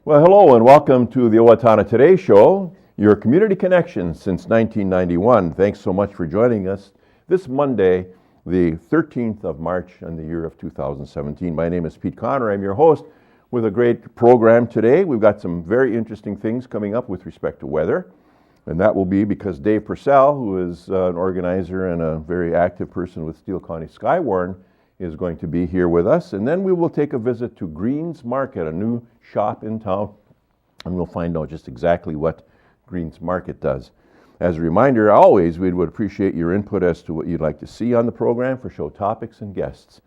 Well, hello and welcome to the Owatonna Today Show, your community connection since 1991. Thanks so much for joining us this Monday, the 13th of March in the year of 2017. My name is Pete Connor. I'm your host with a great program today. We've got some very interesting things coming up with respect to weather, and that will be because Dave Purscell, who is an organizer and a very active person with Steele County SKYWARN, is going to be here with us. And then we will take a visit to Green's Market, a new shop in town, and we'll find out just exactly what Green's Market does. As a reminder, always, we would appreciate your input as to what you'd like to see on the program for show topics and guests.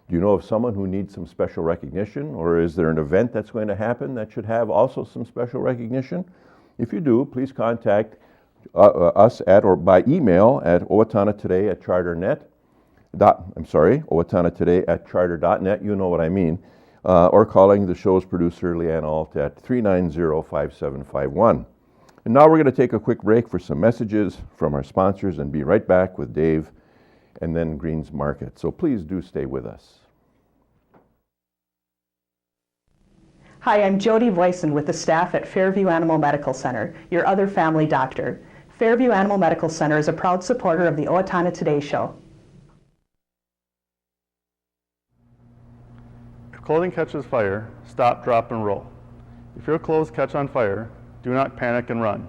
Do you know of someone who needs some special recognition, or is there an event that's going to happen that should have also some special recognition? If you do, please contact us at or by email at owatonnatoday@charter.net, you know what I mean, or calling the show's producer Leanne T at 390-5751. And now we're going to take a quick break for some messages from our sponsors and be right back with Dave and then Green's Market. So please do stay with us. Hi, I'm Jody Voisin with the staff at Fairview Animal Medical Center, your other family doctor. Fairview Animal Medical Center is a proud supporter of the Owatonna Today Show. If clothing catches fire, stop, drop, and roll. If your clothes catch on fire, do not panic and run.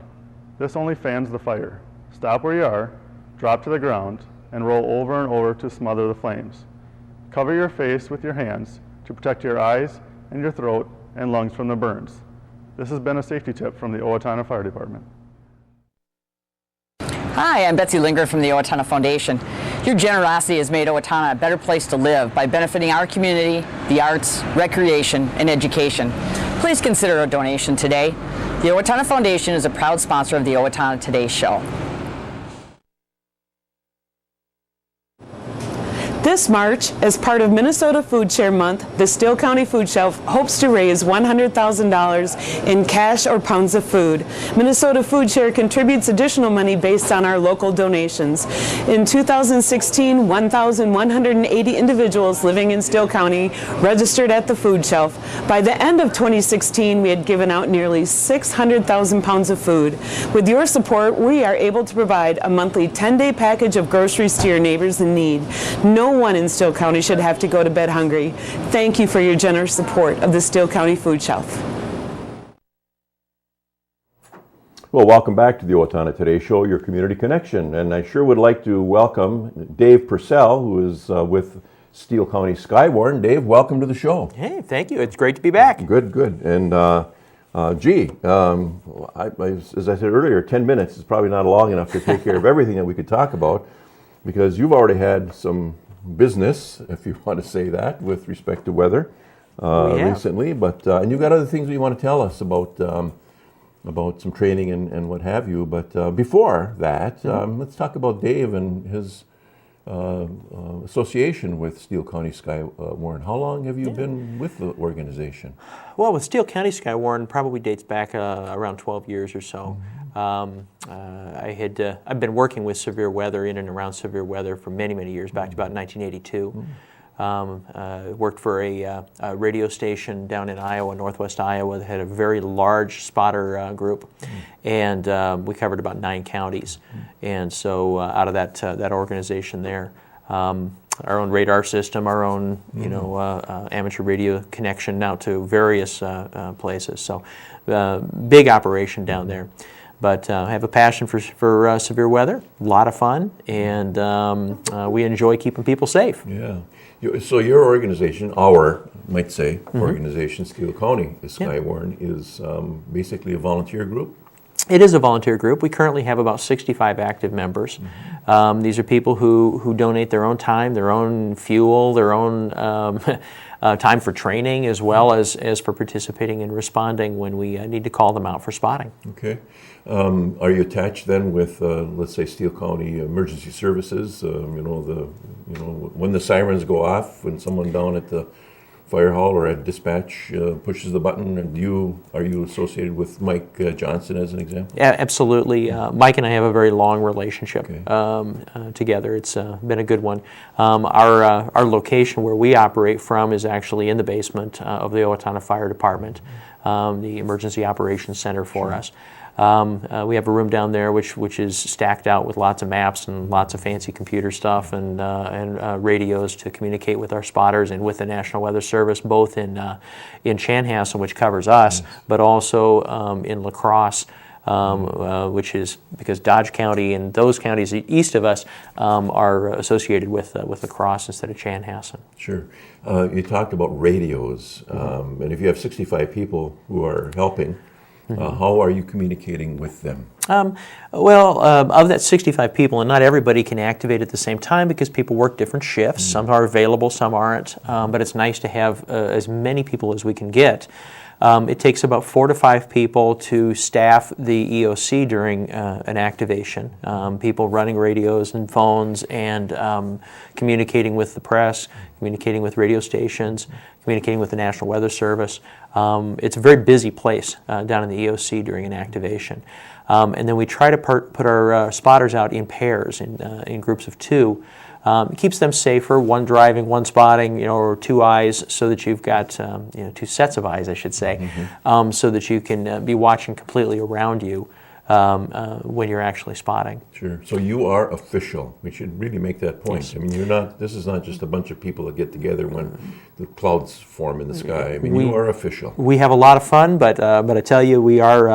This only fans the fire. Stop where you are, drop to the ground, and roll over and over to smother the flames. Cover your face with your hands to protect your eyes and your throat and lungs from the burns. This has been a safety tip from the Owatonna Fire Department. Hi, I'm Betsy Linger from the Owatonna Foundation. Your generosity has made Owatonna a better place to live by benefiting our community, the arts, recreation, and education. Please consider a donation today. The Owatonna Foundation is a proud sponsor of the Owatonna Today Show. This March, as part of Minnesota Food Share Month, the Steele County Food Shelf hopes to raise $100,000 in cash or pounds of food. Minnesota Food Share contributes additional money based on our local donations. In 2016, 1,180 individuals living in Steele County registered at the food shelf. By the end of 2016, we had given out nearly 600,000 pounds of food. With your support, we are able to provide a monthly 10-day package of groceries to your neighbors in need. No one in Steele County should have to go to bed hungry. Thank you for your generous support of the Steele County Food Shelf. Well, welcome back to the Owatonna Today Show, your community connection. And I sure would like to welcome Dave Purscell, who is with Steele County SKYWARN. Dave, welcome to the show. Hey, thank you. It's great to be back. Good. And as I said earlier, 10 minutes is probably not long enough to take care of everything that we could talk about, because you've already had some business, if you want to say that, with respect to weather recently, but and you've got other things that you want to tell us about some training and what have you. But before that, let's talk about Dave and his association with Steele County SKYWARN. How long have you been with the organization? Well, with Steele County SKYWARN, probably dates back around 12 years or so. I've been working with severe weather, in and around severe weather, for many, many years, back to about 1982. Worked for a radio station down in Iowa, northwest Iowa, that had a very large spotter group, and we covered about 9 counties. And so out of that organization there, our own radar system, our own amateur radio connection now to various places. So big operation down there. But I have a passion for severe weather, a lot of fun, and we enjoy keeping people safe. Yeah. So your organization, organization, Steele County SKYWARN, is basically a volunteer group? It is a volunteer group. We currently have about 65 active members. These are people who donate their own time, their own fuel, their own time for training, as well as for participating and responding when we need to call them out for spotting. Okay. Are you attached then with, let's say, Steele County Emergency Services? When the sirens go off, when someone down at the fire hall or at dispatch pushes the button, and are you associated with Mike Johnson as an example? Yeah, absolutely. Mike and I have a very long relationship together. It's been a good one. Our location where we operate from is actually in the basement of the Owatonna Fire Department, the Emergency Operations Center for us. We have a room down there which is stacked out with lots of maps and lots of fancy computer stuff and radios to communicate with our spotters and with the National Weather Service, both in Chanhassen, which covers us, but also in La Crosse, which is because Dodge County and those counties east of us are associated with La Crosse instead of Chanhassen. Sure. You talked about radios, and if you have 65 people who are helping, how are you communicating with them? Of that 65 people, and not everybody can activate at the same time because people work different shifts. Some are available, some aren't, but it's nice to have as many people as we can get. It takes about 4 to 5 people to staff the EOC during an activation. People running radios and phones and communicating with the press, communicating with radio stations, communicating with the National Weather Service. It's a very busy place down in the EOC during an activation. And then we try to put our spotters out in pairs, in groups of 2. It keeps them safer, one driving, one spotting, or 2 eyes, so that you've got 2 sets of eyes, I should say, so that you can be watching completely around you when you're actually spotting. Sure. So you are official. We should really make that point. Yes. I mean, this is not just a bunch of people that get together when the clouds form in the sky. I mean, you are official. We have a lot of fun, but I tell you, we are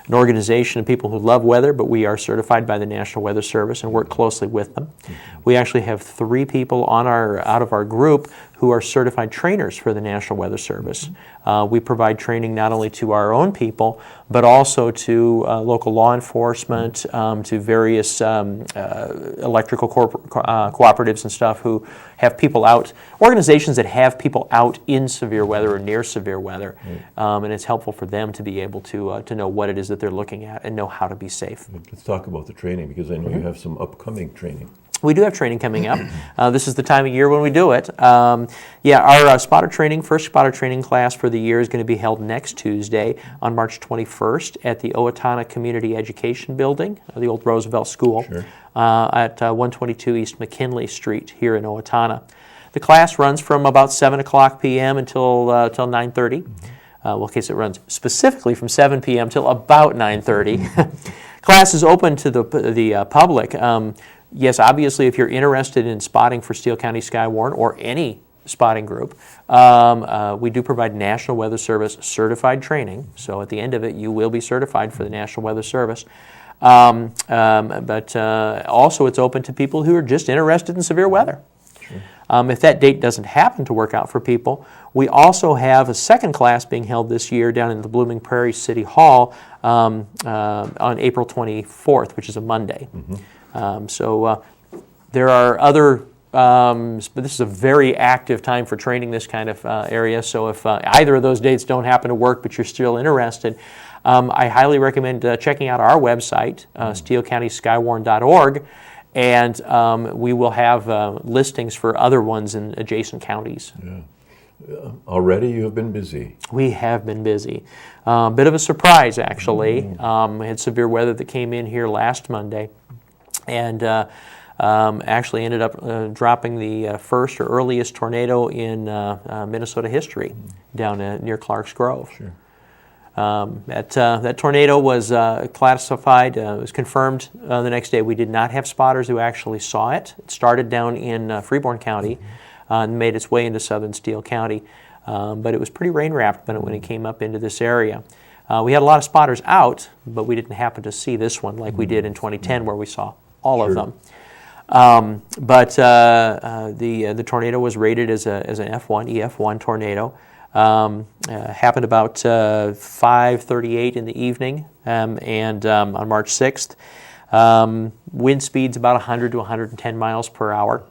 an organization of people who love weather, but we are certified by the National Weather Service and work closely with them. We actually have 3 people out of our group who are certified trainers for the National Weather Service. We provide training not only to our own people, but also to local law enforcement, to various electrical cooperatives and stuff who have people out, organizations that have people out in severe weather or near severe weather. And it's helpful for them to be able to know what it is that they're looking at and know how to be safe. Let's talk about the training, because I know you have some upcoming training. We do have training coming up. This is the time of year when we do it. Our first spotter training class for the year is going to be held next Tuesday on March 21st at the Owatonna Community Education Building, the old Roosevelt School, at 122 East McKinley Street here in Owatonna. The class runs from about 7 o'clock p.m. until 9:30. In case it runs specifically from 7 p.m. till about 9:30. Class is open to the public. Yes, obviously, if you're interested in spotting for Steele County SKYWARN or any spotting group, we do provide National Weather Service certified training. So at the end of it, you will be certified for the National Weather Service. But also, it's open to people who are just interested in severe weather. If that date doesn't happen to work out for people, we also have a second class being held this year down in the Blooming Prairie City Hall on April 24th, which is a Monday. There are other, but this is a very active time for training this kind of area, so if either of those dates don't happen to work but you're still interested, I highly recommend checking out our website, steelcountyskywarn.org, and we will have listings for other ones in adjacent counties. Already you have been busy. We have been busy. Bit of a surprise, actually. We had severe weather that came in here last Monday, and actually ended up dropping the first or earliest tornado in Minnesota history down near Clark's Grove. Sure. That tornado was classified, it was confirmed the next day. We did not have spotters who actually saw it. It started down in Freeborn County and made its way into southern Steele County, but it was pretty rain-wrapped when it came up into this area. We had a lot of spotters out, but we didn't happen to see this one like we did in 2010 where we saw all of them. The tornado was rated as an EF1 tornado. Happened about 5:38 in the evening, and on March 6th. Wind speeds about 100 to 110 miles per hour.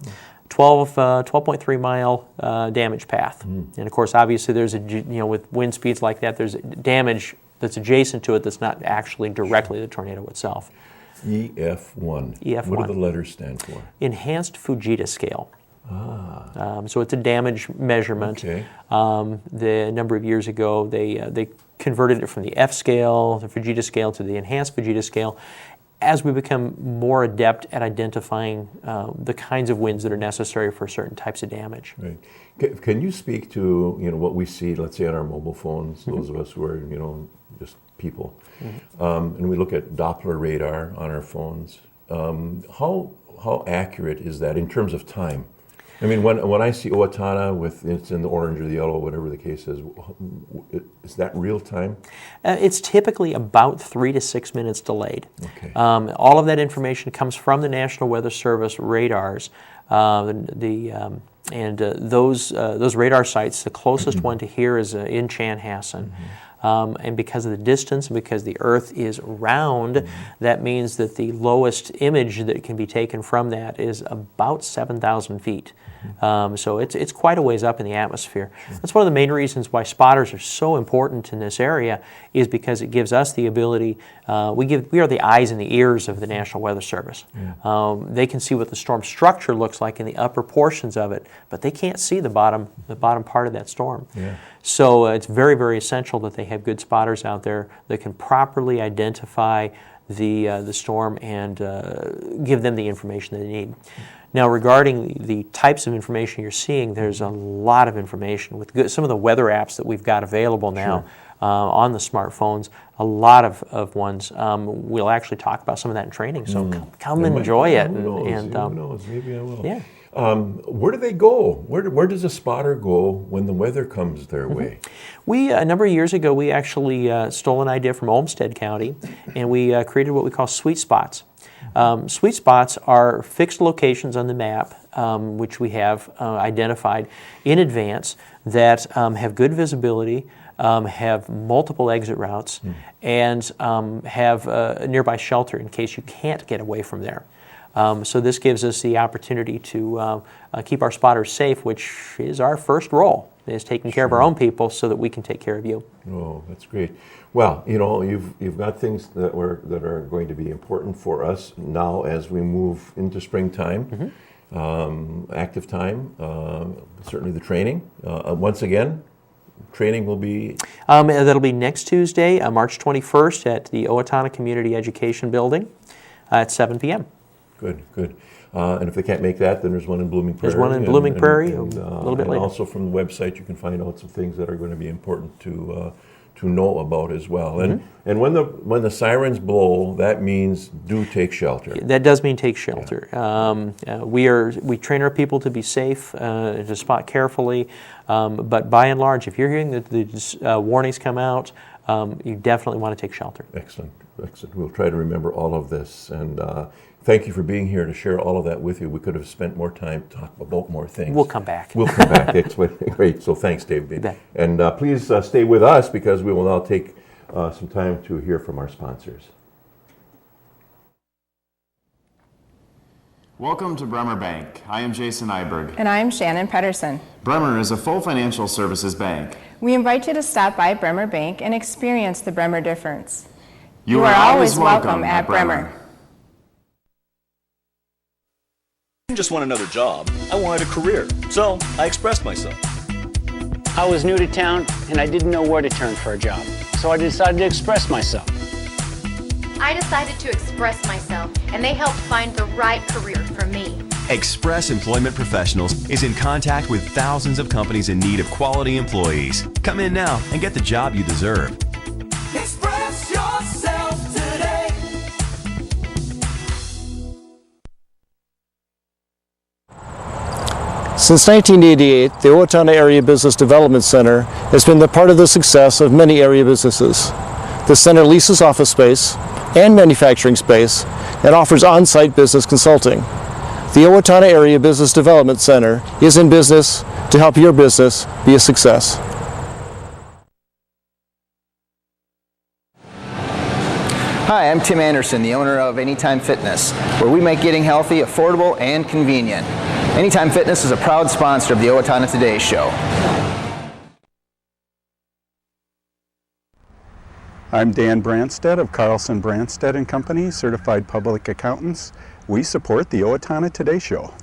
12.3 mile damage path. And of course, obviously, there's with wind speeds like that, there's damage that's adjacent to it that's not actually directly the tornado itself. EF1. EF1. What do the letters stand for? Enhanced Fujita Scale. So it's a damage measurement. Okay. The number of years ago, they converted it from the F scale, the Fujita scale, to the enhanced Fujita scale. As we become more adept at identifying the kinds of winds that are necessary for certain types of damage. Right. Can you speak to what we see, let's say on our mobile phones, those of us who are just people, and we look at Doppler radar on our phones. How accurate is that in terms of time? I mean, when I see Owatonna with it's in the orange or the yellow, whatever the case is that real time? It's typically about 3 to 6 minutes delayed. Okay. All of that information comes from the National Weather Service radars. Those radar sites, the closest one to here is in Chanhassen. And because of the distance, and because the Earth is round, that means that the lowest image that can be taken from that is about 7,000 feet. So it's quite a ways up in the atmosphere. That's one of the main reasons why spotters are so important in this area, is because it gives us the ability, we are the eyes and the ears of the National Weather Service. They can see what the storm structure looks like in the upper portions of it, but they can't see the bottom part of that storm. So it's very, very essential that they have good spotters out there that can properly identify the storm and give them the information they need. Now, regarding the types of information you're seeing, there's a lot of information with some of the weather apps that we've got available now on the smartphones. A lot of ones. We'll actually talk about some of that in training. So come enjoy it. Who knows? Maybe I will. Yeah. Where do they go? Where does a spotter go when the weather comes their way? We, a number of years ago, we actually stole an idea from Olmsted County, and we created what we call sweet spots. Sweet spots are fixed locations on the map, which we have identified in advance, that have good visibility, have multiple exit routes, and have a nearby shelter in case you can't get away from there. So this gives us the opportunity to keep our spotters safe, which is our first role, is taking care of our own people so that we can take care of you. Oh, that's great. Well, you've got things that are going to be important for us now as we move into springtime, active time, certainly the training. Once again, training will be? That'll be next Tuesday, March 21st at the Owatonna Community Education Building at 7 p.m. Good. And if they can't make that, then there's one in Blooming Prairie. There's one in Blooming Prairie a little bit later. And also from the website, you can find out some things that are going to be important to know about as well. And when the sirens blow, that means do take shelter. That does mean take shelter. Yeah. We train our people to be safe, to spot carefully. But by and large, if you're hearing that the warnings come out, you definitely want to take shelter. Excellent. We'll try to remember all of this. And thank you for being here to share all of that with you. We could have spent more time talking about more things. We'll come back. That's great. So thanks, Dave. And please stay with us, because we will now take some time to hear from our sponsors. Welcome to Bremer Bank. I am Jason Iberg. And I'm Shannon Pedersen. Bremer is a full financial services bank. We invite you to stop by Bremer Bank and experience the Bremer difference. You are always welcome at Bremer. I didn't just want another job, I wanted a career, so I expressed myself. I was new to town and I didn't know where to turn for a job, so I decided to express myself. I decided to express myself, and they helped find the right career for me. Express Employment Professionals is in contact with thousands of companies in need of quality employees. Come in now and get the job you deserve. Express yourself today. Since 1988, the Owatonna Area Business Development Center has been the part of the success of many area businesses. The center leases office space and manufacturing space and offers on-site business consulting. The Owatonna Area Business Development Center is in business to help your business be a success. Hi, I'm Tim Anderson, the owner of Anytime Fitness, where we make getting healthy affordable and convenient. Anytime Fitness is a proud sponsor of the Owatonna Today Show. I'm Dan Branstead of Carlson Branstead & Company, Certified Public Accountants. We support the Owatonna Today Show.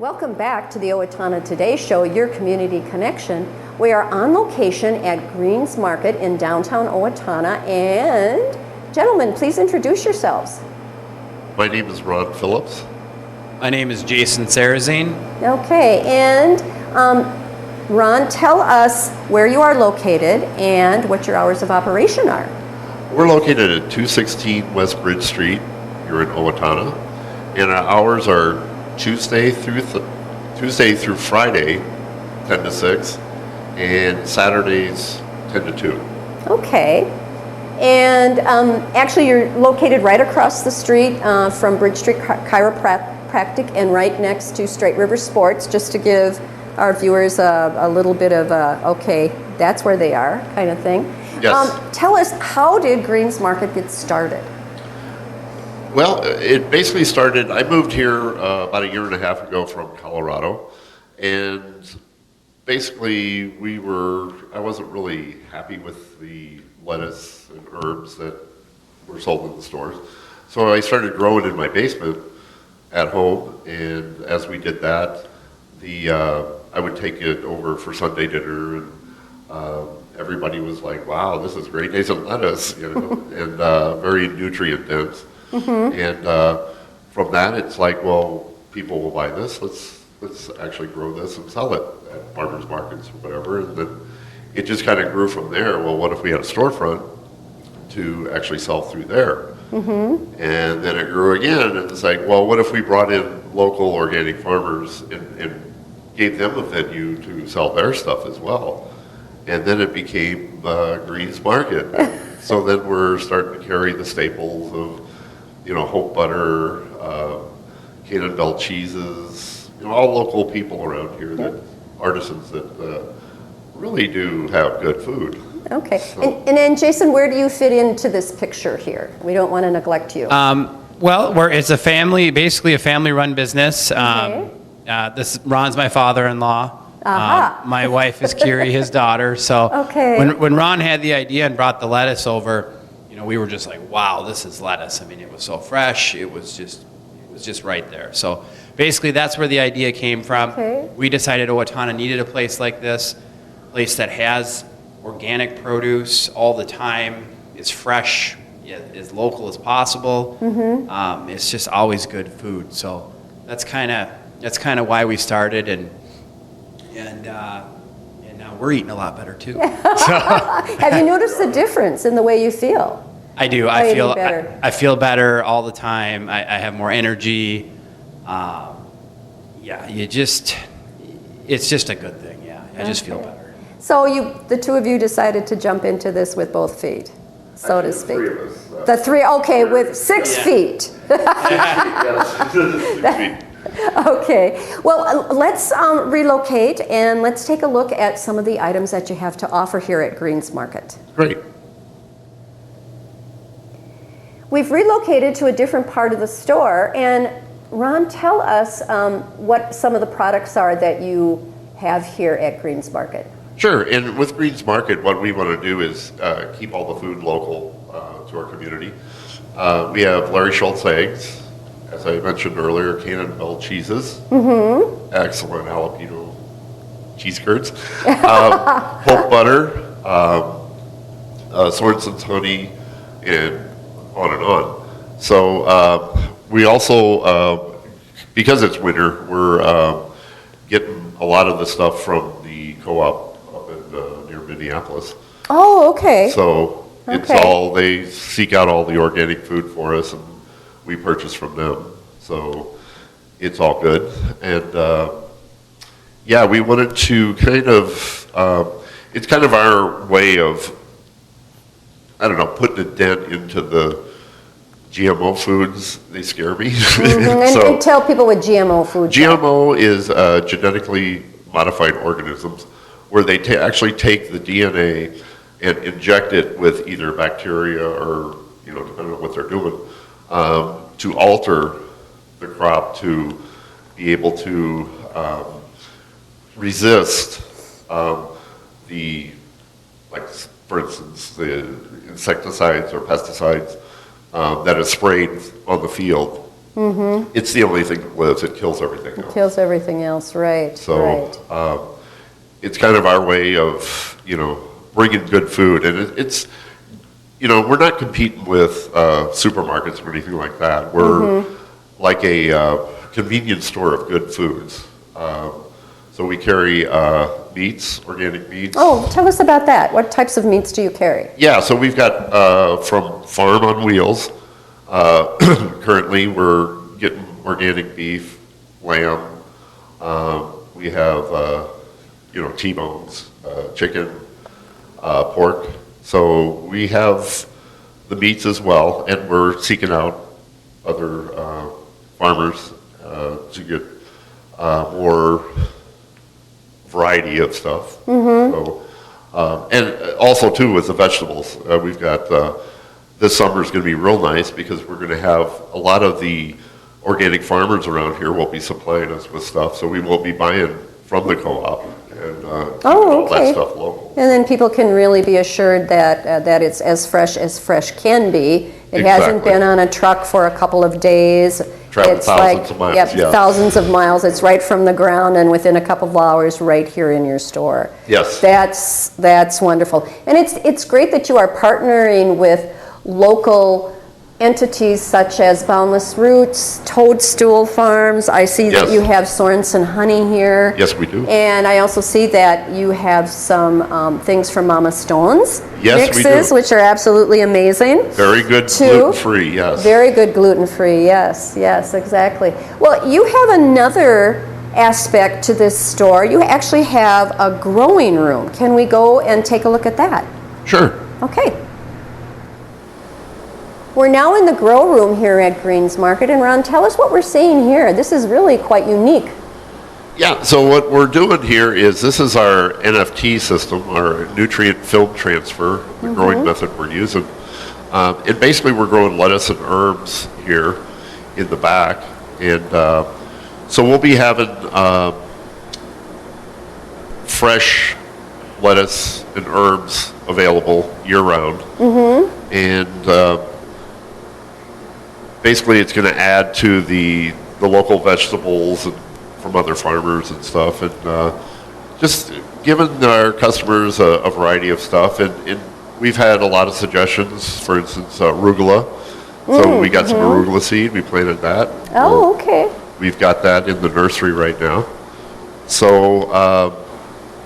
Welcome back to the Owatonna Today Show, your community connection. We are on location at Greens Market in downtown Owatonna. And gentlemen, please introduce yourselves. My name is Ron Phillips. My name is Jason Sarazine. Okay, and Ron, tell us where you are located and what your hours of operation are. We're located at 216 West Bridge Street here in Owatonna, and our hours are Tuesday through Friday, 10 to 6, and Saturdays, 10 to 2. Okay. And actually, you're located right across the street from Bridge Street Chiropractic and right next to Straight River Sports, just to give our viewers a little bit of okay, that's where they are kind of thing. Yes. Tell us, how did Greens Market get started? Well, it basically started, I moved here about a year and a half ago from Colorado, and basically I wasn't really happy with the lettuce and herbs that were sold in the stores. So I started growing in my basement at home, and as we did that, I would take it over for Sunday dinner, and everybody was like, wow, this is great days of lettuce, and very nutrient dense. And from that, it's like, well, people will buy this. Let's actually grow this and sell it at farmers markets or whatever. And then it just kind of grew from there. Well, what if we had a storefront to actually sell through there? And then it grew again, and it's like, well, what if we brought in local organic farmers and gave them a venue to sell their stuff as well? And then it became Greens Market. So then we're starting to carry the staples of Hope butter, Cannonbell cheeses, all local people around here, that artisans that really do have good food. Okay, So- and then Jason, where do you fit into this picture here? We don't want to neglect you. Well, it's basically a family-run business. Ron's my father-in-law. My wife is Kiri, his daughter. So when Ron had the idea and brought the lettuce over, we were just like, wow, this is lettuce. I mean, it was so fresh. It was just right there. So basically, that's where the idea came from. We decided Owatonna needed a place like this, a place that has organic produce all the time, is fresh, as local as possible. It's just always good food. So that's kind of why we started, and now we're eating a lot better too. Have you noticed the difference in the way you feel? I do. I feel better all the time. I have more energy. It's just a good thing. Yeah, I just feel better. So the two of you decided to jump into this with both feet, so to speak. The three, okay, with 6 feet. Okay, well, let's relocate and let's take a look at some of the items that you have to offer here at Greens Market. Great. We've relocated to a different part of the store, and Ron, tell us what some of the products are that you have here at Greens Market. Sure, and with Greens Market, what we want to do is keep all the food local to our community. We have Larry Schultz eggs, as I mentioned earlier, Cannonbell cheeses, excellent jalapeno cheese curds, Hope butter, Sorensen's honey, and on and on. So we also, because it's winter, we're getting a lot of the stuff from the co-op up in near Minneapolis. Oh, okay. So it's they seek out all the organic food for us, and we purchase from them. So it's all good. And we wanted to kind of, it's kind of our way of, putting a dent into the GMO foods. They scare me. And tell people what GMO foods are. GMO is genetically modified organisms, where they actually take the DNA and inject it with either bacteria or, depending on what they're doing, to alter the crop to be able to resist for instance, the insecticides or pesticides that are sprayed on the field It's the only thing that lives. It kills everything else. Kills everything else, right? So it's kind of our way of, bringing good food. And it's, we're not competing with supermarkets or anything like that. We're like a convenience store of good foods. So we carry meats, organic meats. Oh, tell us about that. What types of meats do you carry? Yeah, so we've got from Farm on Wheels. Currently, we're getting organic beef, lamb. We have, T-bones, chicken, pork. So we have the meats as well, and we're seeking out other farmers to get more variety of stuff. So, and also too with the vegetables, we've got this summer is going to be real nice because we're going to have a lot of the organic farmers around here will be supplying us with stuff, so we won't be buying from the co-op and all that stuff local. And then people can really be assured that that it's as fresh can be. It hasn't been on a truck for a couple of days. Traveled thousands of miles. Yep, thousands of miles. It's right from the ground and within a couple of hours right here in your store. Yes. That's wonderful. And it's great that you are partnering with local entities such as Boundless Roots, Toadstool Farms. I see that you have Sorensen Honey here. Yes, we do. And I also see that you have some things from Mama Stone's mixes, we do. which are absolutely amazing. Very good gluten-free, yes. Very good gluten-free, yes, exactly. Well, you have another aspect to this store. You actually have a growing room. Can we go and take a look at that? Sure. Okay. We're now in the grow room here at Greens Market, and Ron, tell us what we're seeing here. This is really quite unique. Yeah, so what we're doing here is this is our NFT system, our nutrient film transfer, the growing method we're using. And basically we're growing lettuce and herbs here in the back. And so we'll be having fresh lettuce and herbs available year-round. And basically it's going to add to the local vegetables and from other farmers and stuff, and just giving our customers a variety of stuff. And we've had a lot of suggestions, for instance, arugula. So we got some arugula seed, we planted that. Oh, okay. We've got that in the nursery right now. So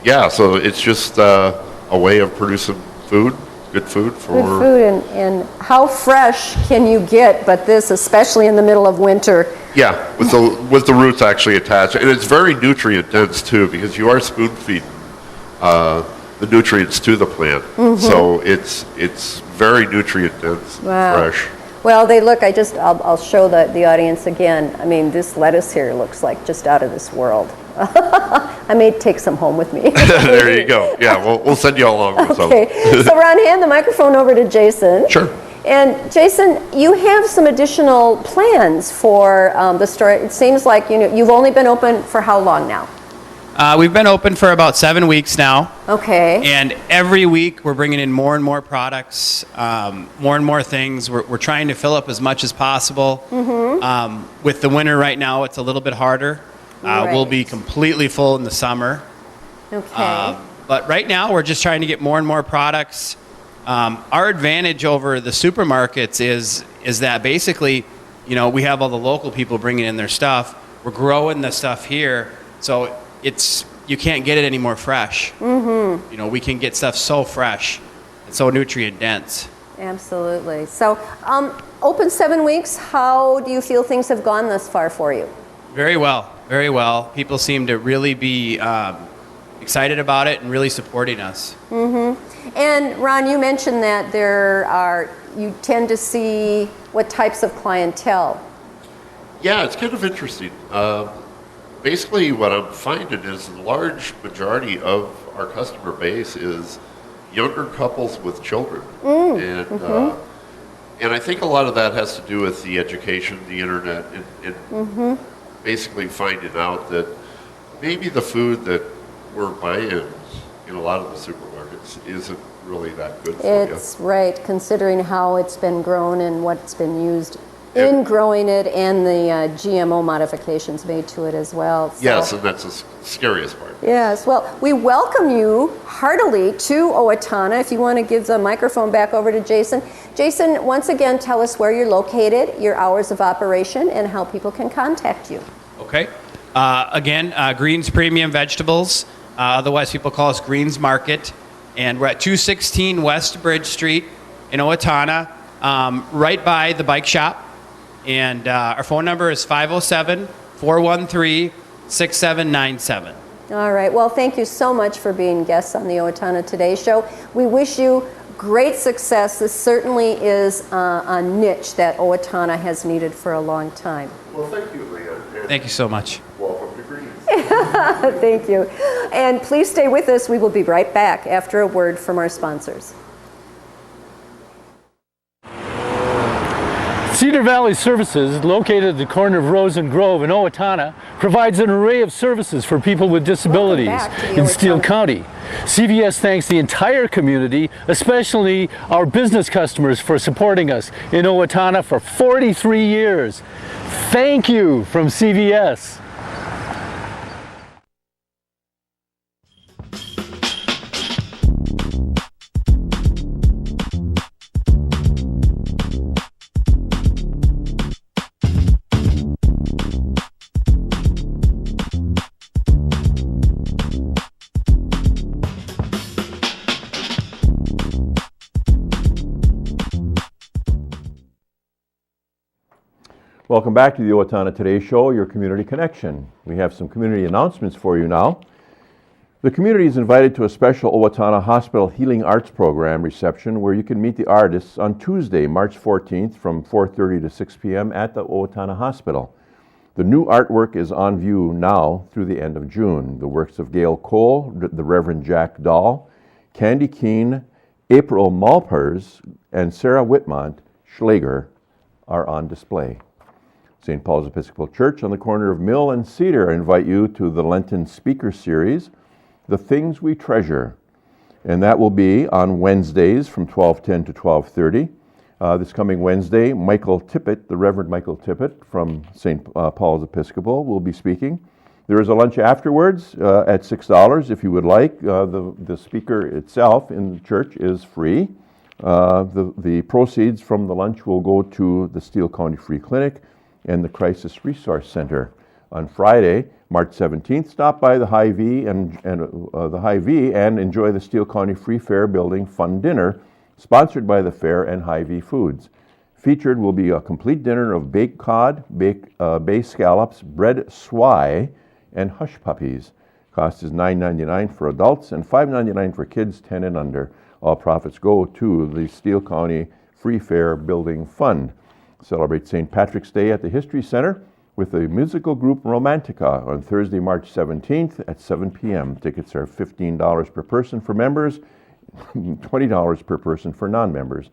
yeah, so it's just a way of producing food. Good food for... Good food, and how fresh can you get but this, especially in the middle of winter? Yeah, with the roots actually attached. And it's very nutrient dense too, because you are spoon feeding the nutrients to the plant. So it's very nutrient dense, fresh. Well, they look, I'll show the audience again. I mean, this lettuce here looks like just out of this world. I may take some home with me. There you go. Yeah, we'll send you along with some. Okay, so Ron, hand the microphone over to Jason. Sure. And Jason, you have some additional plans for the store. It seems like you've only been open for how long now? We've been open for about 7 weeks now. Okay. And every week we're bringing in more and more products, more and more things. We're trying to fill up as much as possible. With the winter right now, it's a little bit harder. We'll be completely full in the summer. Okay. But right now we're just trying to get more and more products. Our advantage over the supermarkets is that basically, we have all the local people bringing in their stuff. We're growing the stuff here, so you can't get it any more fresh. We can get stuff so fresh and so nutrient dense. Absolutely. So, open 7 weeks. How do you feel things have gone thus far for you? Very well. Very well. People seem to really be excited about it and really supporting us. And Ron, you mentioned that you tend to see what types of clientele? Yeah, it's kind of interesting. Basically what I'm finding is the large majority of our customer base is younger couples with children. And I think a lot of that has to do with the education, the internet, and basically finding out that maybe the food that we're buying in a lot of the supermarkets isn't really that good for you. It's right, considering how it's been grown and what's been used in growing it and the GMO modifications made to it as well. So. Yes, and that's the scariest part. Yes, well, we welcome you heartily to Owatonna. If you want to give the microphone back over to Jason. Jason, once again, tell us where you're located, your hours of operation, and how people can contact you. Okay. Again, Greens Premium Vegetables. Otherwise, people call us Greens Market. And we're at 216 West Bridge Street in Owatonna, right by the bike shop. And our phone number is 507-413-6797. All right. Well, thank you so much for being guests on the Owatonna Today Show. We wish you great success. This certainly is a niche that Owatonna has needed for a long time. Well, thank you, Leanne. Thank you so much. Welcome to Greens. Thank you. And please stay with us. We will be right back after a word from our sponsors. Cedar Valley Services, located at the corner of Rose and Grove in Owatonna, provides an array of services for people with disabilities in Steele County. CVS thanks the entire community, especially our business customers, for supporting us in Owatonna for 43 years. Thank you from CVS. Welcome back to the Owatonna Today Show, your community connection. We have some community announcements for you now. The community is invited to a special Owatonna Hospital Healing Arts Program reception where you can meet the artists on Tuesday, March 14th from 4:30 to 6 p.m. at the Owatonna Hospital. The new artwork is on view now through the end of June. The works of Gail Cole, the Reverend Jack Dahl, Candy Keene, April Malpers, and Sarah Whitmont Schlager are on display. St. Paul's Episcopal Church on the corner of Mill and Cedar invite you to the Lenten Speaker Series, The Things We Treasure. And that will be on Wednesdays from 12:10 to 12:30. This coming Wednesday, Michael Tippett, the Reverend Michael Tippett from St. Paul's Episcopal will be speaking. There is a lunch afterwards at $6 if you would like. The speaker itself in the church is free. The proceeds from the lunch will go to the Steele County Free Clinic and the Crisis Resource Center. On Friday, March 17th, stop by the Hy-Vee and enjoy the Steele County Free Fair Building Fun Dinner, sponsored by the fair and Hy-Vee Foods. Featured will be a complete dinner of baked cod, bay scallops, bread swai, and hush puppies. Cost is $9.99 for adults and $5.99 for kids 10 and under. All profits go to the Steele County Free Fair Building Fund. Celebrate St. Patrick's Day at the History Center with the musical group Romantica on Thursday, March 17th at 7 p.m. Tickets are $15 per person for members, $20 per person for non-members.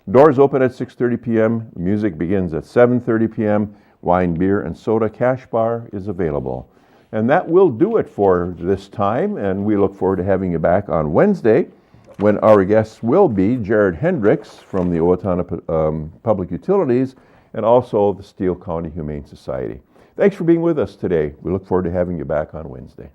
Doors open at 6:30 p.m. Music begins at 7:30 p.m. Wine, beer, and soda cash bar is available. And that will do it for this time, and we look forward to having you back on Wednesday, when our guests will be Jared Hendricks from the Owatonna Public Utilities and also the Steele County Humane Society. Thanks for being with us today. We look forward to having you back on Wednesday.